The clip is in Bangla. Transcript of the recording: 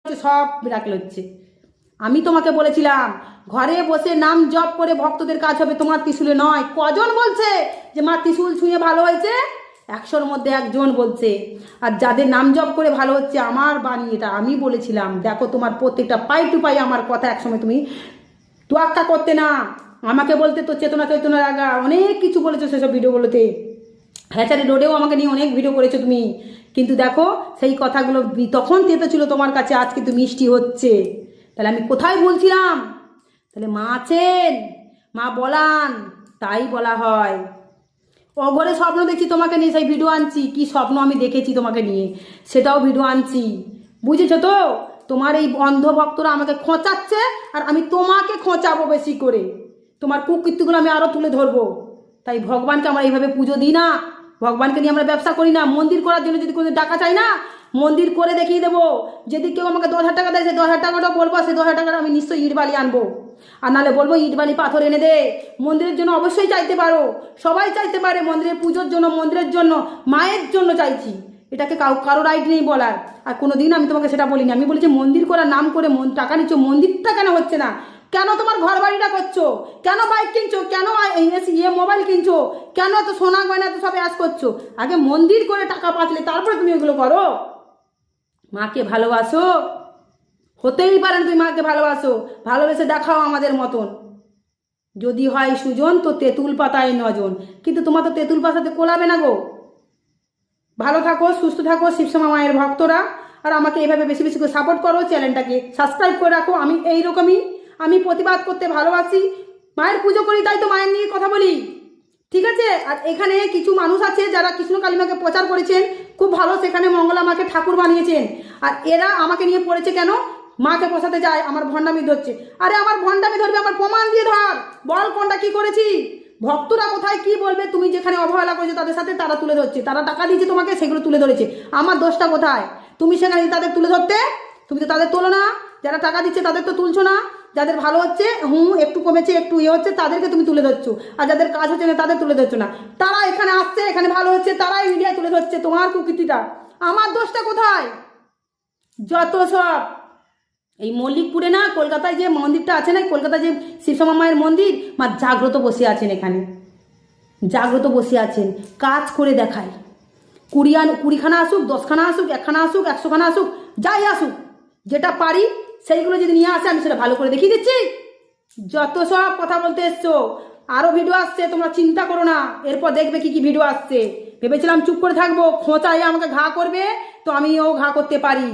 সব মিরাকেল হচ্ছে। আমি তোমাকে বলেছিলাম ঘরে বসে নাম জপ করে ভক্তদের কাজ হবে, তোমার ত্রিশূলে নয়। কজন বলছে যে মা ত্রিশূল ছুঁয়ে ভালো হয়েছে? 100-র মধ্যে একজন বলছে। আর যাদের নাম জপ করে ভালো হচ্ছে, আমার বাণী এটা, আমি বলেছিলাম। দেখো তোমার প্রত্যেকটা পাই টু পাই আমার কথা একসময় তুমি তোয়াক্কা করতে না, আমাকে বলতে তো চেতনা চৈতন্য রাগা অনেক কিছু বলেছো সেসব ভিডিওগুলোতে। হ্যাচারি রোডেও আমাকে নিয়ে অনেক ভিডিও করেছো তুমি, কিন্তু দেখো সেই কথাগুলো তখন তেতো ছিল তোমার কাছে, আজ কিন্তু মিষ্টি হচ্ছে। তাহলে আমি কোথায় বলছিলাম? তাহলে মা আছেন, মা বলান, তাই বলা হয়। অঘরে স্বপ্ন দেখছি তোমাকে নিয়ে, সেই ভিডিও আনছি। কি স্বপ্ন আমি দেখেছি তোমাকে নিয়ে সেটাও ভিডিও আনছি, বুঝেছো তো? তোমার এই অন্ধভক্তরা আমাকে খোঁচাচ্ছে, আর আমি তোমাকে খোঁচাবো বেশি করে। তোমার কুকীর্তিগুলো আমি আরও তুলে ধরবো। তাই ভগবানকে আমরা এইভাবে পুজো দিই না, ভগবানকে নিয়ে আমরা ব্যবসা করি না। মন্দির করার জন্য যদি কোনো টাকা চাই না, মন্দির করে দেখিয়ে দেবো। যদি কেউ আমাকে 10,000 টাকা দেয়, সেই 10,000 টাকাটাও বলবো, সেই 10,000 টাকাটা আমি নিশ্চয়ই ইট বালি আনবো। আর নাহলে বলবো ইট বালি পাথর এনে দে। মন্দিরের জন্য অবশ্যই চাইতে পারো, সবাই চাইতে পারে। মন্দিরের পুজোর জন্য, মন্দিরের জন্য, মায়ের জন্য চাইছি, এটাকে কারো রাইট নেই বলার। আর কোনো দিন আমি তোমাকে সেটা বলিনি। আমি বলেছি মন্দির করার নাম করে টাকা নিচ্ছ, মন্দিরটা কেন হচ্ছে না? কেন তোমার ঘর বাড়িটা করছো? কেন বাইক কিনছো? কেন মোবাইল কিনছো? কেন এত সোনা গয়না এত সব অ্যাস করছো? আগে মন্দির করে টাকা পাতলে তারপরে তুমি ওগুলো করো। মাকে ভালোবাসো, হতেই পারেন তুমি মাকে ভালোবাসো, ভালোবেসে দেখাও আমাদের মতন। যদি হয় সুজন তো তেঁতুল পাতায় নজন, কিন্তু তোমার তো তেঁতুল পাতাতে কোলাবে না গো। ভালো থাকো, সুস্থ থাকো শিবশ্যামা মায়ের ভক্তরা। আর আমাকে এইভাবে বেশি বেশি করে সাপোর্ট করো, চ্যানেলটাকে সাবস্ক্রাইব করে রাখো। আমি এইরকমই, আমি প্রতিবাদ করতে ভালোবাসি, মায়ের পুজো করি, তাই তো মায়ের নিয়ে কথা বলি, ঠিক আছে? আর এখানে কিছু মানুষ আছে যারা কৃষ্ণ কালিমাকে প্রচার করেছেন, খুব ভালো, সেখানে মঙ্গলা মাকে ঠাকুর বানিয়েছেন। আর এরা আমাকে নিয়ে পড়েছে কেন? মাকে পোষাতে যায়, আমার ভণ্ডামি ধরছে। আরে আমার ভণ্ডামি ধরবে, আমার প্রমাণ দিয়ে ধর, বল কোনটা কি করেছি। ভক্তরা কোথায় কি বলবে, তুমি যেখানে অবহেলা করেছো তাদের সাথে, তারা তুলে ধরছে। তারা টাকা দিয়েছে তোমাকে, সেগুলো তুলে ধরেছে। আমার দোষটা কোথায়? তুমি সেখানে তাদের তুলে ধরতে, তুমি তো তাদের তোলো না। যারা টাকা দিচ্ছে তাদের তো তুলছো না। যাদের ভালো হচ্ছে, একটু কমেছে, একটু হচ্ছে, তাদেরকে তুমি তুলে ধরছো। আর যাদের কাজ হচ্ছে না তাদের তুলে ধরছো না। তারা এখানে আসছে, এখানে ভালো হচ্ছে, তারাই মিডিয়ায় তুলে ধরছে তোমার কুকীর্তিটা। আমার দোষটা কোথায়? যত সব এই মল্লিকপুরে না, কলকাতায় যে মন্দিরটা আছে না, কলকাতায় যে শিবশ্যামা মায়ের মন্দির, মা জাগ্রত বসে আছেন এখানে, জাগ্রত বসে আছেন, কাজ করে দেখায়। 20খানা আসুক, 10খানা আসুক, 1খানা আসুক, 100খানা আসুক, যাই আসুক, যেটা পারি সেইগুলো যদি নিয়ে আসে আমি সেটা ভালো করে দেখিয়ে দিচ্ছি। যত সব কথা বলতে এসছো, আরও ভিডিও আসছে, তোমরা চিন্তা করো না। এরপর দেখবে কি কি ভিডিও আসছে। ভেবেছিলাম চুপ করে থাকবো, খোঁচায় আমাকে ঘা করবে, তো আমিও ঘা করতে পারি।